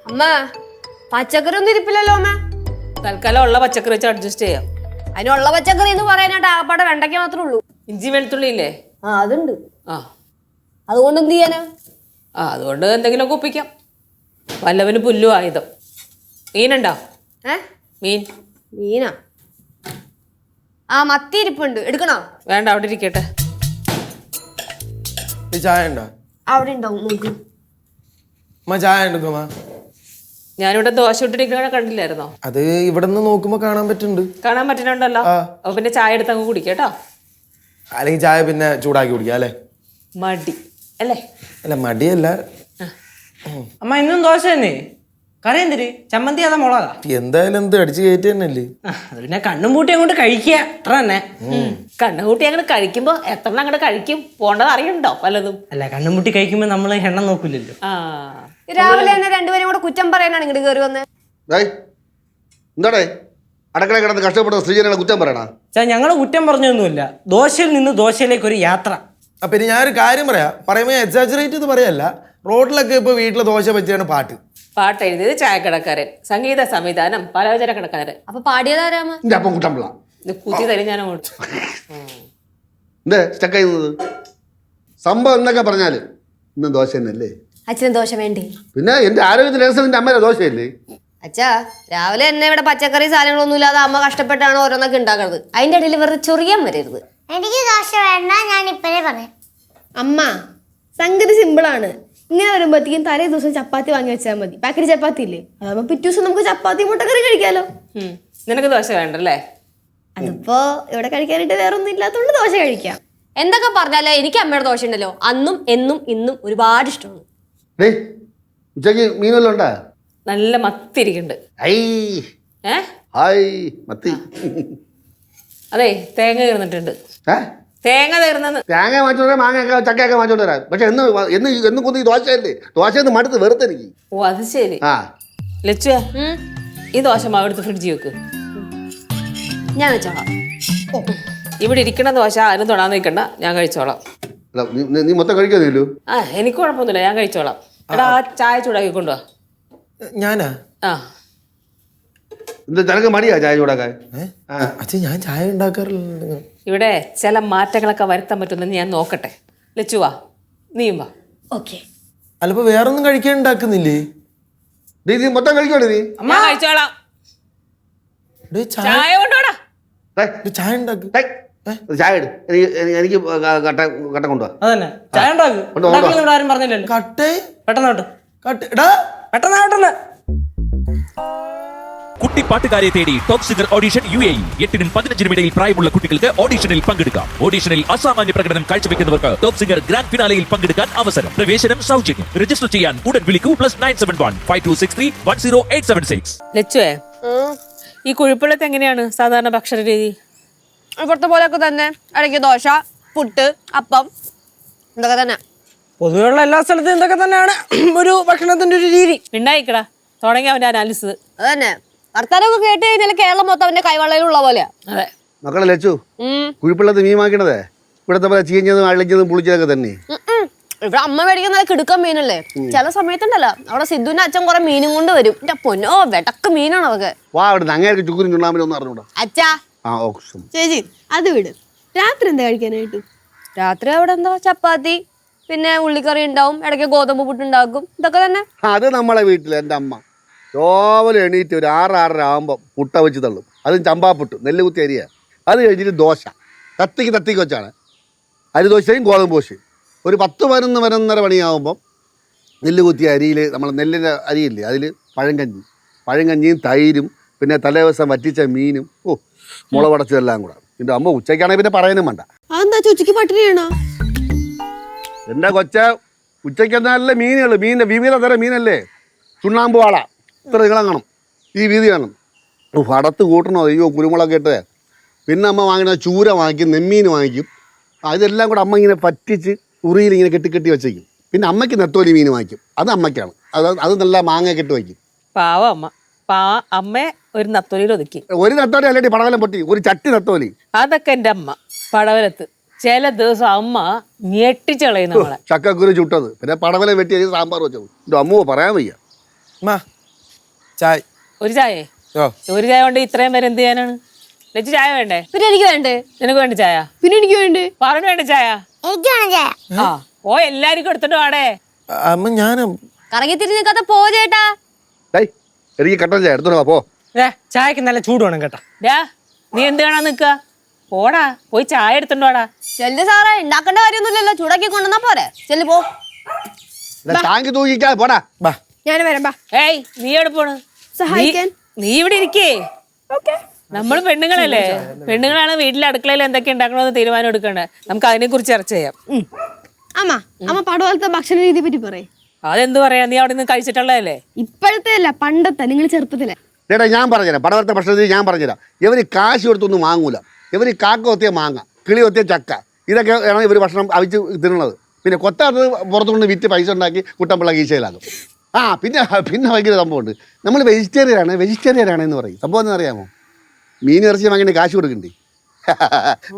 അമ്മ പച്ചക്കറി ഒന്നും ഇരിപ്പില്ലല്ലോ അമ്മ. തൽക്കാലം ഉള്ള പച്ചക്കറി വെച്ച് അഡ്ജസ്റ്റ് ചെയ്യാം. അതിനുള്ള പച്ചക്കറി എന്ന് പറയാനായിട്ട് ആകപ്പാടെ വെണ്ടയ്ക്ക മാത്രമേ ഉള്ളൂ. ഇഞ്ചി വെളുത്തുള്ളി ഇല്ലേ? ആ അതുണ്ട്. ആ അതുകൊണ്ട് എന്ത് ചെയ്യാനാ? അതുകൊണ്ട് എന്തെങ്കിലുമൊക്കെ ഒപ്പിക്കാം. വല്ലവന് പുല്ലും ആയുധം. മീനുണ്ടോ? മീൻ മീനാ? ആ മത്തി ഇരിപ്പുണ്ട്, എടുക്കണോ? വേണ്ട, അവിടെ ഇരിക്കട്ടെ. ചായ ഉണ്ടോ? അവിടെ ഉണ്ടാവും, നോക്ക്. ചായ എടുക്കുമ. ഞാനിവിടെ ദോശ ഇട്ടിരിക്കണ കണ്ടില്ലായിരുന്നോ? അത് ഇവിടെ നിന്ന് നോക്കുമ്പോ കാണാൻ പറ്റുന്നുണ്ട്. കാണാൻ പറ്റുന്നുണ്ടല്ലോ. അപ്പൊ പിന്നെ ചായ എടുത്ത് അങ്ങ് കുടിക്കട്ടോ. അല്ലെങ്കിൽ ചായ പിന്നെ ചൂടാക്കി കുടിക്കാം അല്ലേ? മടി അല്ലേ? അല്ല മടിയല്ല. അമ്മ ഇന്നും ദോശ തന്നെ. കറി എന്തിരി? ചമ്മന്തി അതാ മുളകാ? എന്തായാലും എന്ത് അടിച്ചു കയറ്റി തന്നെയല്ലേ. അത് പിന്നെ കണ്ണും പൂട്ടി അങ്ങോട്ട് കഴിക്കുക, അത്ര തന്നെ. കണ്ണുകൂട്ടി അങ്ങോട്ട് കഴിക്കുമ്പോ എത്ര അങ്ങോട്ട് കഴിക്കും പോണ്ടത് അറിയണ്ടോ വല്ലതും? അല്ല, കണ്ണും പൂട്ടി കഴിക്കുമ്പോ നമ്മള് എണ്ണം നോക്കില്ലല്ലോ. രാവിലെ തന്നെ രണ്ടുപേരും കൂടെ കുറ്റം പറയാനാണ് ഇങ്ങോട്ട് കയറി വന്നത്. എന്താടേ അടക്കള കിടന്ന് കഷ്ടപ്പെട്ട സ്ത്രീജനങ്ങളെ കുറ്റം പറയണ? ഞങ്ങള് കുറ്റം പറഞ്ഞൊന്നുമില്ല. ദോശയിൽ നിന്ന് ദോശയിലേക്ക് ഒരു യാത്ര. പിന്നെ ഞാനൊരു കാര്യം പറയുമ്പോ എക്സാജറേറ്റ് ചെയ്ത് പറയല്ല. റോഡിലൊക്കെ ഇപ്പൊ വീട്ടിലെ ദോശ പറ്റിയാണ് പാട്ട്. പാട്ട് എഴുതിയത് ചായക്കടക്കാരൻ, സംഗീത സംവിധാനം പലവചന കടക്കാരൻ. അപ്പൊ പാടിയതാരാമ? എന്റെ അപ്പം കുട്ടമ്പിള ഇത് കുത്തി തരും ഞാൻ അങ്ങോട്ട്. എന്തേ സ്റ്റക്ക് ചെയ്യുന്നത്? സംഭവം എന്നൊക്കെ പറഞ്ഞാല് ഇന്ന് ദോശ തന്നെയല്ലേ? അച്ഛന് ദോശ വേണ്ടേ? പിന്നെ എന്റെ ആരോഗ്യത്തിന് രസം നിന്റെ അമ്മയുടെ ദോശയല്ലേ? അച്ഛാ, രാവിലെ തന്നെ ഇവിടെ പച്ചക്കറി സാധനങ്ങളൊന്നും ഇല്ലാതെ അമ്മ കഷ്ടപ്പെട്ടാണ് ഓരോന്നൊക്കെ ഉണ്ടാക്കുന്നത്. അതിന്റെ ഇടയിൽ വെറുതെ ചൊറിയാൻ വരരുത്. എനിക്ക് ദോശ വേണ്ട, ഞാൻ ഇപ്പഴേ പറയാം. അമ്മ, സംഗതി സിമ്പിളാണ്. ഇങ്ങനെ വരുമ്പോഴത്തേക്കും തലേ ദിവസം ചപ്പാത്തി വാങ്ങി വെച്ചാൽ മതി. പാക്കറ്റ് ചപ്പാത്തി ഇല്ലേ, അതാകുമ്പോ പിറ്റേ ദിവസം നമുക്ക് ചപ്പാത്തി മുട്ടക്കറി കഴിക്കാലോ. നിനക്ക് ദോശ വേണ്ടല്ലേ? അതിപ്പോ ഇവിടെ കഴിക്കാനായിട്ട് വേറെ ഒന്നും ഇല്ലാത്തതുകൊണ്ട് ദോശ കഴിക്കാം. എന്തൊക്കെ പറഞ്ഞാലേ എനിക്ക് അമ്മയുടെ ദോശ ഉണ്ടല്ലോ അന്നും എന്നും ഇന്നും ഒരുപാട് ഇഷ്ടമാണ്. ഉച്ചക്ക് മീൻ വല്ലതും ഉണ്ടാ? നല്ല മത്തി ഇരിക്കുന്നുണ്ട്. മത്തി. അതെ, തേങ്ങ തീർന്നിട്ടുണ്ട്. തേങ്ങ തീർന്നെന്ന്. തേങ്ങ വാങ്ങിച്ചോണ്ട് മാങ്ങയൊക്കെ ചക്കയൊക്കെ വാങ്ങിച്ചോണ്ട് വരാം. പക്ഷെ എന്ന് കുന്നി ദോശയല്ലേ? ദോശയെന്ന് മടുത്ത് വെറുതെനിക്ക്. ഓ അത് ശരി. ലച്ചുവേ, ഈ ദോശ മാവ് എടുത്ത് ഫ്രിഡ്ജിൽ വെക്ക്. ഞാൻ വെച്ചോളാം. ഇവിടെ ഇരിക്കണ ദോശ ആരും തൊടാൻ നിൽക്കണ്ട, ഞാൻ കഴിച്ചോളാം. നീ മൊത്തം കഴിക്കുന്നില്ലല്ലോ. എനിക്ക് കുഴപ്പമൊന്നുമില്ല, ഞാൻ കഴിച്ചോളാം. എടാ ആ ചായ ചൂടാക്കി കൊണ്ടുവാ. ഞാനാ? എന്താ നിനക്ക് മടിയാ ചായ ചൂടാക്കാൻ? അച്ഛൻ ഞാൻ ചായ ഉണ്ടാക്കാറില്ല. ഇവിടെ ചില മാറ്റങ്ങളൊക്കെ വരുത്താൻ പറ്റുമെന്ന് ഞാൻ നോക്കട്ടെ. ലച്ചുവാ, നീയും വാ. ഓക്കെ. അല്ലപ്പോ വേറൊന്നും കഴിക്കാൻ ഉണ്ടാക്കുന്നില്ലേ? നീ മൊത്തം കഴിക്കോളൂ. നീ ഞാൻ കഴിച്ചോളാം. ചായ കൊണ്ടുവാടാ. ചായ ഉണ്ടാക്ക്. ചായ എടു. എനിക്ക് കട്ട കൊണ്ടുപോവാ. അതന്നെ ചായ ഉണ്ടാക്കും. ആരും പറഞ്ഞില്ലല്ലോ. കട്ടേ പെട്ടെന്നോട്ട് പെട്ടെന്ന്. കുട്ടിപ്പാട്ടുകാരെ തേടി ടോപ്പ് സിംഗർ ഓഡിഷൻ UAE. 8-നും 15-നും ഇടയിൽ പ്രായമുള്ള കുട്ടികൾക്ക് ഓഡിഷനിൽ പങ്കെടുക്കാം. ഓഡിഷനിൽ അസാമാന്യ പ്രകടനം കാഴ്ചവെക്കുന്നവർക്ക് ടോപ്പ് സിംഗർ ഗ്രാൻഡ് ഫിനാലയിൽ പങ്കെടുക്കാൻ അവസരം. പ്രവേശനം സൗജന്യം. രജിസ്റ്റർ ചെയ്യാൻ ഉടൻ വിളിക്കൂ. +971 5263 10876. ലച്ചുവേ, ഈ കുഴിപ്പള്ളത്ത് എങ്ങനെയാണ് സാധാരണ ഭക്ഷണ രീതി? ഇവിടുത്തെ പോലെയൊക്കെ തന്നെ. ഇടയ്ക്ക് ദോശ, പുട്ട്, അപ്പം, ഇതൊക്കെ തന്നെ. പൊതുവെയുള്ള എല്ലാ സ്ഥലത്തും ഇതൊക്കെ തന്നെയാണ് ഒരു ഭക്ഷണത്തിന്റെ ഒരു രീതി. ഉണ്ടായിക്കടാ, തുടങ്ങി അവന്റെ അനാലിസിസ്. അത് തന്നെ. വർത്താനൊക്കെ കേട്ട് കഴിഞ്ഞാൽ കേരളം മൊത്തം അവന്റെ കൈവെള്ളയിലുള്ള പോലെയാ. അതെ മക്കളെ ലച്ചു, കുഴിപ്പള്ളത്ത് മീൻ വാങ്ങിക്കണതേ ഇവിടത്തെ പോലെ ചീഞ്ഞതും അള്ളിച്ചതും പുളിച്ചതൊക്കെ തന്നെ. ഇവിടെ അമ്മ മേടിക്കുന്നത് കിടുക്കൻ മീനല്ലേ. ചില സമയത്തുണ്ടല്ലോ അവിടെ സിദ്ധുവിന്റെ അച്ഛൻ കുറെ മീനും കൊണ്ട് വരും. എന്റെ പൊന്നോ, വെടക്ക് മീനാണ് അതൊക്കെ. വാ അവിടെ അങ്ങേക്ക് ചുക്കുരും ചുണ്ണാമ്പിനും ഒന്നും അറിഞ്ഞൂടാ. അച്ഛാ ചേച്ചി അത് വിട്. രാത്രി എന്താ കഴിക്കാനായിട്ട്? രാത്രി അവിടെ എന്താ ചപ്പാത്തി, പിന്നെ ഉള്ളിക്കറി ഉണ്ടാവും, ഇടയ്ക്ക് ഗോതമ്പ് പുട്ടുണ്ടാക്കും, ഇതൊക്കെ തന്നെ. അത് നമ്മളെ വീട്ടിൽ എൻ്റെ അമ്മ രാവിലെ എണീറ്റ് ഒരു 6-6:30 ആകുമ്പോൾ മുട്ട വെച്ച് തള്ളും. അതും ചമ്പാപ്പുട്ട് നെല്ലുകുത്തി അരിയ. അത് കഴിഞ്ഞിട്ട് ദോശ തത്തിക്ക് വെച്ചാണ് അരിദോശയും ഗോതമ്പ് ദോശയും. ഒരു 10-11 മണിയാകുമ്പം നെല്ലുകുത്തിയ അരിയിൽ നമ്മൾ നെല്ലിൻ്റെ അരിയില്ലേ, അതിൽ പഴങ്കഞ്ഞിയും തൈരും പിന്നെ തലേദിവസം വറ്റിച്ച മീനും മുളകടച്ചതെല്ലാം കൂടെ. എൻ്റെ അമ്മ ഉച്ചയ്ക്കാണെങ്കിൽ പിന്നെ പറയാനും വേണ്ട. അതെന്താ ഉച്ചയ്ക്ക് പട്ടിണിയാണോ? എൻ്റെ കൊച്ച ഉച്ചയ്ക്ക് നല്ല മീനുകൾ, മീനിൻ്റെ വിവിധ തരം മീനല്ലേ. ചുണ്ണാമ്പ് വാള ഇത്ര നീളം കാണും, ഈ വീതി കാണും. പടത്ത് കൂട്ടണോ, അയ്യോ കുരുമുളക് ഇട്ട്. പിന്നെ അമ്മ വാങ്ങുന്ന ചൂര വാങ്ങിക്കും, നെമ്മീൻ വാങ്ങിക്കും. ഇതെല്ലാം കൂടെ അമ്മ ഇങ്ങനെ പറ്റിച്ച് ഉറിയിൽ ഇങ്ങനെ കെട്ടി വെച്ചേക്കും. പിന്നെ അമ്മയ്ക്ക് നെത്തോലി മീൻ വാങ്ങിക്കും, അത് അമ്മയ്ക്കാണ്. അത് നല്ല മാങ്ങ കെട്ടി വയ്ക്കും. പാവ അമ്മ. അമ്മ ഒരു നത്തോലിയിൽ ഒതുക്കി. ഒരു നത്തോലി അല്ലേടി പടവലം പൊട്ടി, ഒരു ചട്ടി നത്തോലി. അതൊക്കെ എൻ്റെ അമ്മ പടവലത്ത്. ചില ദിവസം അമ്മ ഞെട്ടിച്ചളയുന്ന നമ്മളെ. ചക്കക്കുരു ചുട്ടത്, പിന്നെ പടവലം വെട്ടി സാമ്പാർ വെച്ചത്. എൻ്റെ അമ്മോ പറയാൻ വയ്യ. ചായ ഒരു ചായേ ഓ ഒരു ചായ കൊണ്ട് ഇത്രയും പേര് എന്ത് ചെയ്യാനാണ്? ലച്ചു ചായ വേണ്ടേ? പിന്നെ എനിക്ക് വേണ്ടേ? നിനക്ക് വേണ്ട ചായ? പിന്നെ എനിക്ക് വേണ്ടേ? പറഞ്ഞു വേണ്ട ചായ? എനിക്ക് വേണം ചായ. ആ ഓ എല്ലാവർക്കും എടുത്തിട്ട് വാടേ. അമ്മ ഞാൻ കറങ്ങി തിരിഞ്ഞ് നിൽക്കാത്ത പോ ചേട്ടാ. ഡേയ് എനിക്ക് കട്ടൻ ചായ എടുത്തോണ്ട് വാ പോ. ചായക്ക് നല്ല ചൂട് വേണം കേട്ടോ. ഡാ നീ എന്ത് കാണാൻ നിക്ക? പോടാ പോയി ചായ എടുത്തോണ്ട് വാടാ. ചെല്ലു സാറേ, ഉണ്ടാക്കേണ്ട കാര്യമൊന്നുമില്ലല്ലോ, ചൂടാക്കി കൊണ്ടുവന്നാ പോരെ. ചെല്ലു പോ. ടാങ്ക് തൂക്കിക്കാ പോടാ. ബാ ഞാൻ വരാം, ബാ. ഏയ് നീ എവിടെ പോണ്? സഹായിക്കാൻ. നീ ഇവിടെ ഇരിക്കേ. ഓക്കെ. നമ്മൾ പെണ്ണുങ്ങളല്ലേ, പെണ്ണുങ്ങളാണ് വീട്ടിലെ അടുക്കളയിൽ എന്തൊക്കെ ഉണ്ടാക്കണമെന്ന് തീരുമാനം എടുക്കണ്ടേ. നമുക്ക് അതിനെ കുറിച്ച് ചർച്ച ചെയ്യാം. അമ്മ പടവലത്തെ ഭക്ഷണ രീതിയെ പറ്റി പറയേ. അതെന്ത് പറയാ, നീ അവിടെ നിന്ന് കഴിച്ചിട്ടുള്ളതല്ലേ? ഇപ്പോഴത്തെ അല്ല, പണ്ടത്തെ, നിങ്ങൾ ചെറുപ്പത്തിലെ. ചേട്ടാ ഞാൻ പറഞ്ഞുതരാം, പടവലത്തെ ഭക്ഷണത്തിൽ ഞാൻ പറഞ്ഞുതരാം. ഇവർ കാശ് കൊടുത്തൊന്നും വാങ്ങൂല. ഇവർ കാക്ക കൊത്തിയ മാങ്ങ, കിളി കൊത്തിയ ചക്ക, ഇതൊക്കെ ആണ് ഇവർ ഭക്ഷണം അവിച്ച് തിന്നണത്. പിന്നെ കൊത്താത്തത് പുറത്തുകൊണ്ട് വിറ്റ് പൈസ ഉണ്ടാക്കി കുട്ടമ്പിള്ള കീശയിലാകും. പിന്നെ ഭയങ്കര സംഭവമുണ്ട്. നമ്മൾ വെജിറ്റേറിയൻ ആണെന്ന് പറയും. സംഭവം എന്താ അറിയാമോ? മീൻ ഇറച്ചി വാങ്ങിയിട്ട് കാശ് കൊടുക്കണ്ടേ?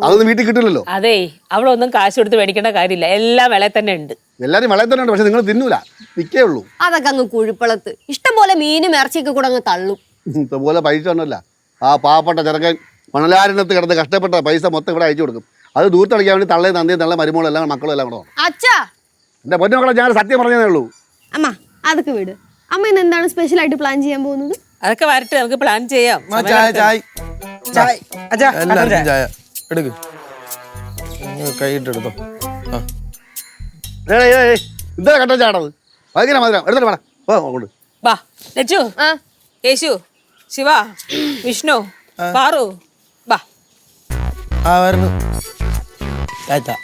അതൊന്നും വീട്ടിൽ കിട്ടില്ലല്ലോ. അതേ അവിടെ ഒന്നും കാശ് കൊടുത്ത് മേടിക്കേണ്ട കാര്യമില്ല, എല്ലാം വില തന്നെ ഉണ്ട്. എല്ലാവരും വളരെ തന്നെ ഉണ്ട്, പക്ഷെ നിങ്ങൾ തിന്നൂല, നിൽക്കേ ഉള്ളൂ. അതൊക്കെ അങ്ങ് കുഴിപ്പളത്ത് ഇഷ്ടം പോലെ മീനും ഇറച്ചിയൊക്കെ കൂടെ അങ്ങ് തള്ളും. ഇതുപോലെ പൈസ ഉണ്ടല്ല, ആ പാവപ്പെട്ട ചെറുക്കൻ മണലാരണ്യത്ത് കിടന്ന് കഷ്ടപ്പെട്ട പൈസ മൊത്തം ഇവിടെ അയച്ചു കൊടുക്കും. അത് ദൂർത്തടിക്കാൻ വേണ്ടി തള്ളേ നന്ദിയും തള്ള മരുമോളും എല്ലാം മക്കളും എല്ലാം കൂടെ. അച്ഛാ എൻ്റെ പൊന്നുമക്കളെ ഞാൻ സത്യം പറഞ്ഞതേ ഉള്ളൂ. അമ്മ അതൊക്കെ വിട്. അമ്മ ഇന്ന് എന്താണ് സ്പെഷ്യൽ ആയിട്ട് പ്ലാൻ ചെയ്യാൻ പോകുന്നത്? അതൊക്കെ വരട്ടെ, നമുക്ക് പ്ലാൻ ചെയ്യാം. ചായ ചായ ചായ അച്ഛാ, കട്ടൻ എല്ലാവർക്കും ചായ. ചായ എടുക്ക്. കൈയിട്ടെടുത്തോ. ആ എന്താ കട്ടൻ ചാടത്? ഭയങ്കര മധുരം, എടുത്തിട്ട് വേണം കൊണ്ട്. വാ ലച്ചു, യേശു, ശിവ, വിഷ്ണു, പാറു, വാ. ആ വരുന്നു. ചായ